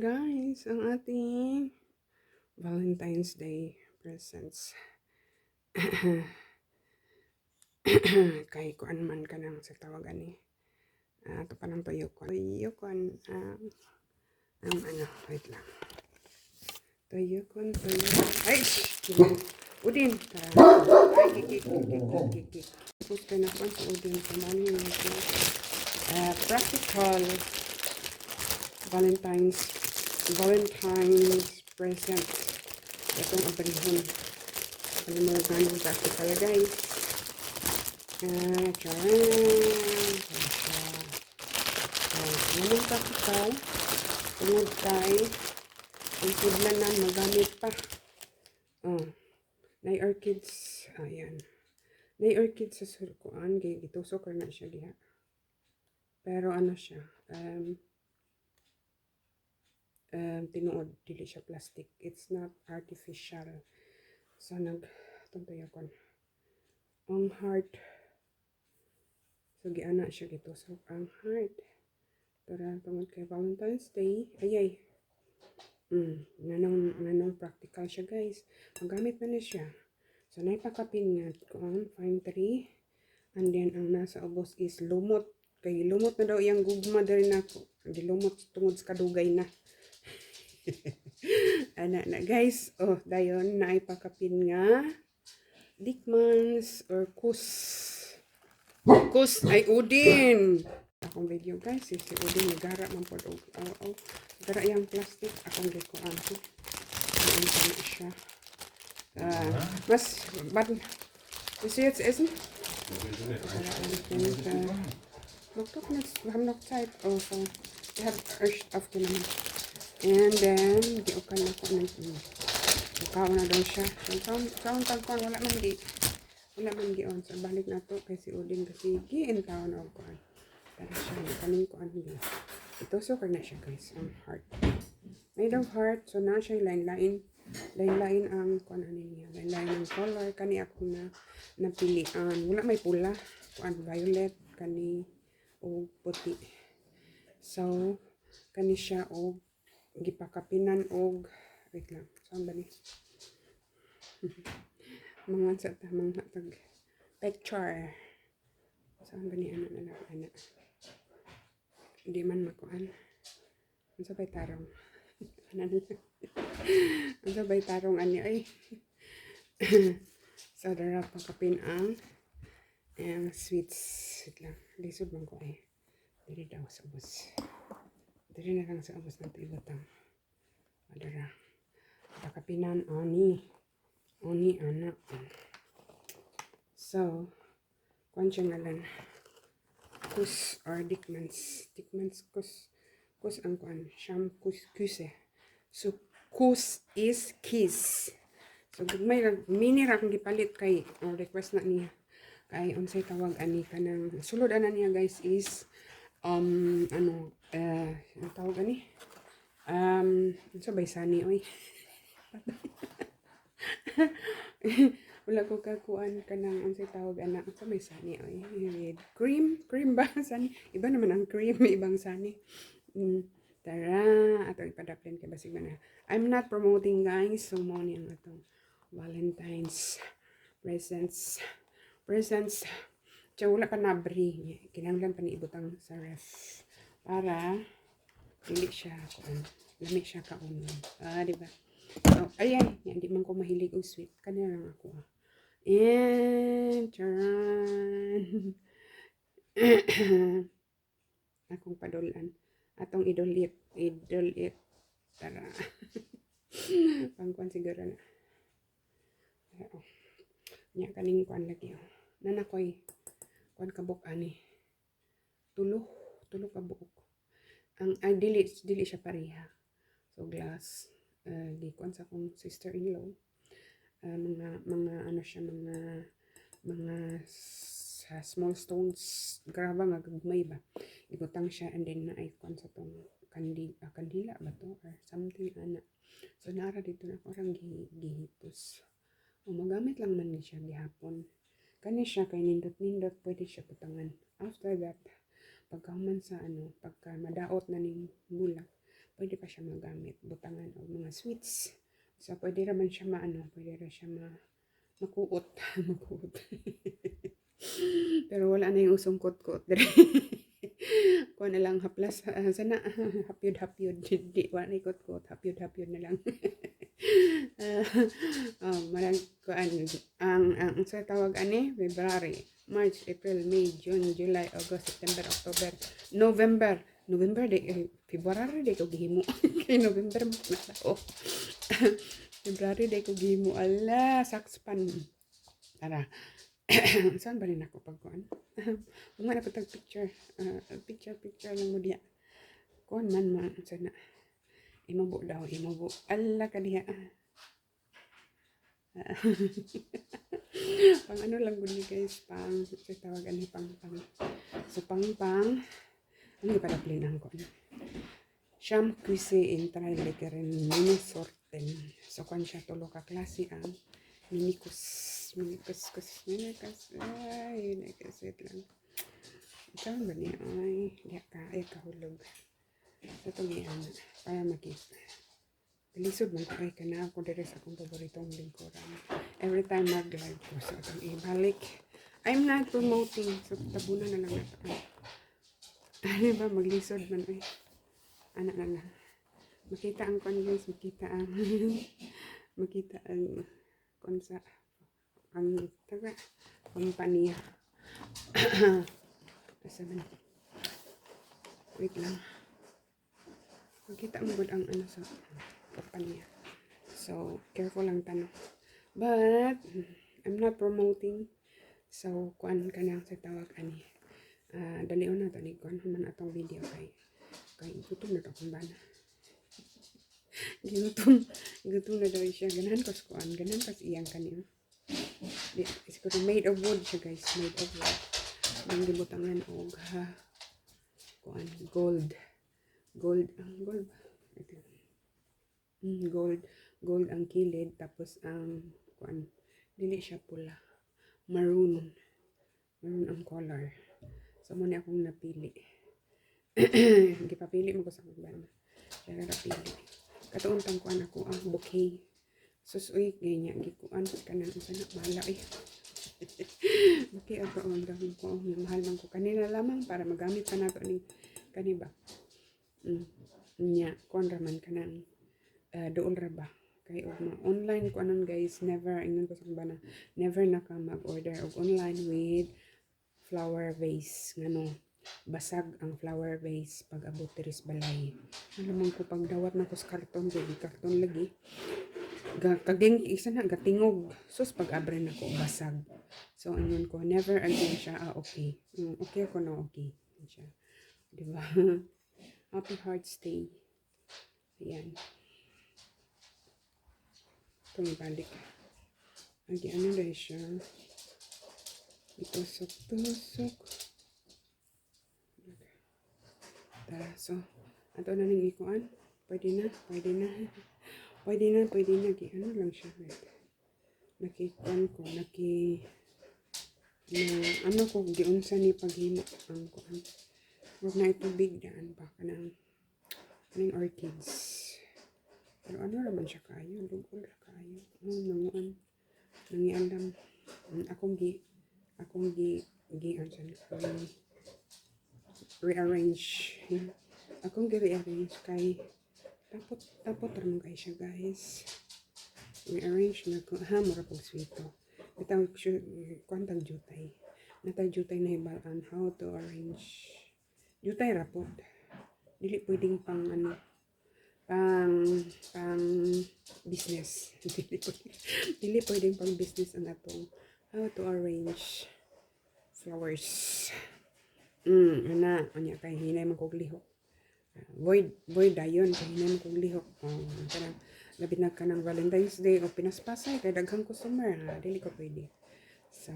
Guys, ang ating Valentine's Day presents. Kay kuan man ka nang sa tawagan ni. Ito pa ng tuyokon. Ano, wait lang. Tuyokon. Ay, Udin. Ay, kik. Tapos ka na po sa Udin. Kumani yung practical Valentine's present. Itong abalihon. Kalimutan yung practical, guys. Charan. Naman practical. Tungod kay ang pudlan na magamit pa. Nay orchids. Ayan. Nay orchids sa surkuan. Gitusok na siya diha. Pero ano siya. Tinuod, dili siya plastic. It's not artificial. So, tuntoy ako. Ang heart. So, giana siya gito. So, ang heart. Para tungod kay Valentine's Day. Ayay. Nanong practical siya, guys. Magamit na siya. So, naipakapin nga kung fine tree. And then, ang nasa ubos is lumot. Kay lumot na daw iyang gugma dali na ako. Hindi lumot tungod sa kadugay na. na guys, dayon naipakapin nga Dickmans or kus ay Udin akong video, guys. Si Udin nagara man po gara yung plastic akong gikuan ko ano siya mas but you see it's isn't we have no time also we have urge after naman. And then, giukan na ko ng ikaw na daw siya. So, kaon tagkuan, wala man gion. So, balik na to kay si Udin kasi giin taon na ako. Para siya, kaning kuan hindi. Ito, so na siya, guys. Ang heart. Made of heart. So, na siya line-line ang kuan niya. Line-line ang color. Kani ako na napilian. Wala may pula. Kuan, violet. Kani, o puti. So, kani siya, o gipakapinan og wait lang saan ba ni mga sa tamang tag picture saan ba ni ana hindi man makuan ang sabay tarong ang sabay tarong ani ay sa dara pakapin ang sweets wait lang lisod man ko ay dili daw sa bus. Dari na lang sa abos ng ibutang. Adara. Pakapinan oni anak. So, kung siya ngalan. Kus or Dickmans. Dickmans kus ang kuan. Siyam kuse. So, kus is kiss. So, may mini ra kung gipalit kay request na niya. Kay unsay tawag ani kanang sulod ana niya, guys, is ang tawag ani sabay sani oy wala ko kakuan kanang unsay tawag ana sabay sani oy cream ba sani iba naman ang cream ibang sani tara ato ipadaplin kay basig man I'm not promoting, guys. So mo ni ang atong Valentine's presents wala pa nabri. Kinahanglan pa ni ibutang sa ref para dili siya kuan. Lami siya kaunon. Diba? So, ayan. Hindi man ko mahilig og sweet. Kanya lang ako. And, charan. Akong padulan. Atong idolit. Tara. Pangkuan siguro na. Nya kaning kuan lagi. Nanakoy kuan kabuk ani tulo kabuk ang dili siya pareha. So glass di kuan sa akong sister-in-law mga ano siya mga small stones graba nga gagmay ba ibutang siya and then na icon sa tong kandila ba to or something ana. So nara dito na orang gihipos o magamit lang man ni siya gihapon. Kani siya kay nindot pwede siya putangan. After that, pagka man sa pagka madaot na ning bulak, pwede pa siya magamit butangan o mga sweets. So pwede raman siya pwede ra siya makuot. Makuot. Pero wala na yung usong kot-kot dire. Kuha na lang haplas sana hapyod di wala na kot-kot, hapyod na lang. Marang kuan ang sa tawag ani February, March, April, May, June, July, August, September, October, November de February de ko gihimo. Kay November mo na tao. February de ko gihimo ala sakspan. Tara. Saan ba rin ako pagkuan? Kung nga napatag picture lang mo diya. Kuan man sana. Imubo daw, imubo. Ala ka diya. Pang ano lang gud ni guys, pang sa tawagan ni pang. So pang ano para plain ang kuan. Siyam cuisine in trilettering mini sorten. So kuan siya tulo ka klase ang minikus. Ay, nakasit lang. Ikaw ba niya? Ay, di ka hulog. Sa itong iyan, para makita. Pilisod man ay ka na ako dito sa akong paboritong lingkuran. Every time mag-live ko sa itong ibalik. I'm not promoting. So, tabunan na lang nato. Ano ba, maglisod man ay. Anak na lang. Makita ang kon guys, makita ang kon sa ang taga kumpanya. Asa man? Wait lang. Makita mo gud ang ano sa kumpanya. So, careful lang tanong. But, I'm not promoting. So, kuan ka na sa tawag ani. Dalion na tani kuan man atong video kay gutom na to kung bana. Gutom na daw siya. Ganahan kas kuan, ganahan kas iyang kanina. Siguro made of wood siya guys, made of wood. Nang gibutangan og kuan gold ang kilid, tapos ang kuan dili siya pula, maroon ang color. So mo ni akong napili. Gipapili mo ko sa kuan. Kaya napili. Katuon tang kuan ako ang bouquet. Susoy ganyan gikuan kanan sa na mala okay ako ang gawin ko mahal man ko kanina lamang para magamit pa nato ni kaniba nya kuan raman kanang doon ra ba kay og online ko anon guys, never ingon ko sa bana, never na ka mag-order og online with flower vase ngano basag ang flower vase pag abot diri sa balay. Alam ko pag dawat na ko sa karton lagi kaging isa na gatingog sus pag abre na ko basag. So anon ko never again siya okay okay ako na okay siya, di ba? Happy Hearts Day. Ayan, tumibalik lagi ano dahil siya itusok tara. So ato na ning ikuan, pwede na ano lang siya, nakikuan ko na ano ko giunsa ni paghimo ang kuan wag na itubig daan pa kanang orchids, pero ano naman siya kayo lugol ra kayo nanguan nangialam akong gi rearrange kay tapot ra mo kay siya guys. I-arrange na ko mura pag swito bitaw kwantang jutay na ibalaan how to arrange jutay ra pod, dili pwedeng pang ano pang business. dili pwedeng pang business ang atong how to arrange flowers. Ana anya kay hinay man kog lihok. Boy dayon kay hinay man kog lihok. Kanang labi na ka ng Valentine's Day o pinaspasay kay daghang customer dili ko pwede. So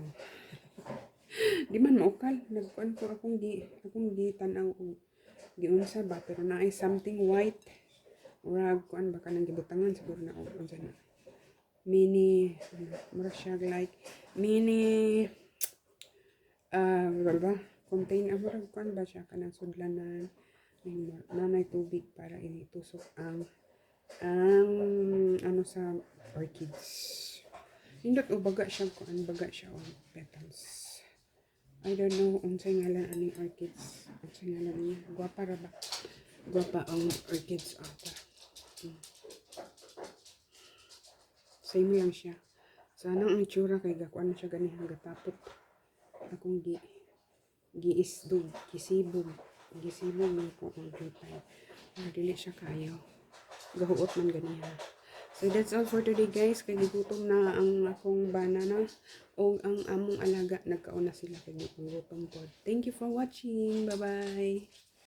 di man maukal nagkuan ko akong gi tan-aw og giunsa ba pero naay something white rag kuan baka nang gibutangan siguro na og unsa na mini mura siya like mini wala ba contain mura kuan ba siya kanang sudlanan nanay tubig para itusok ang ano sa orchids. Hindot o baga siya ko ang baga siya o petals. I don't know unsay ngalan aning orchids. Unsay ngalan niya? Guwapa ra ba? Guwapa ang orchids ata. Same lang siya. Sana ang itsura kay gakuan na siya ganihan gatapot. Akong giisdog, gisibog na po ang grupay. Dili siya kayo. Gahuot man ganiha. So that's all for today guys. Kay gigutom na ang akong banana o ang among alaga nagkauna sila kay gutom po. Thank you for watching. Bye bye.